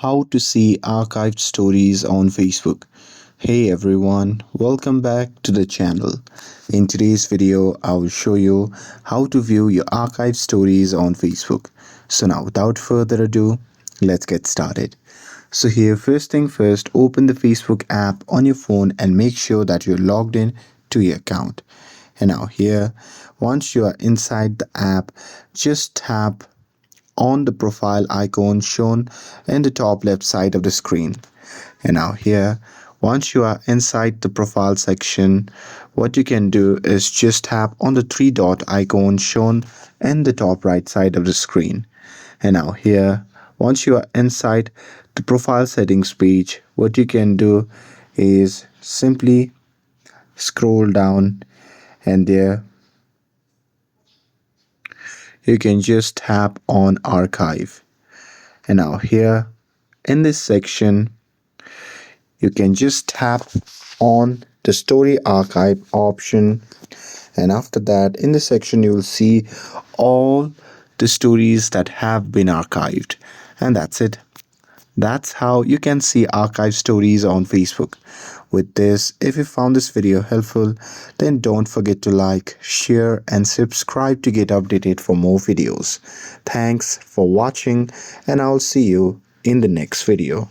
How to see archived stories on Facebook. Hey everyone, welcome back to the channel. In today's video, I will show you how to view your archived stories on Facebook. So now without further ado, let's get started. So here, first thing first, open the Facebook app on your phone and make sure that you're logged in to your account. And now here, once you are inside the app, just tap on the profile icon shown in the top left side of the screen. And now here, once you are inside the profile section, what you can do is just tap on the three dot icon shown in the top right side of the screen. And now here, once you are inside the profile settings page, what you can do is simply scroll down, and there you can just tap on archive. And now here in this section, you can just tap on the story archive option, and after that in this section you will see all the stories that have been archived. And that's it. That's how you can see archive stories on Facebook. With this, if you found this video helpful, then don't forget to like, share and subscribe to get updated for more videos. Thanks for watching, and I'll see you in the next video.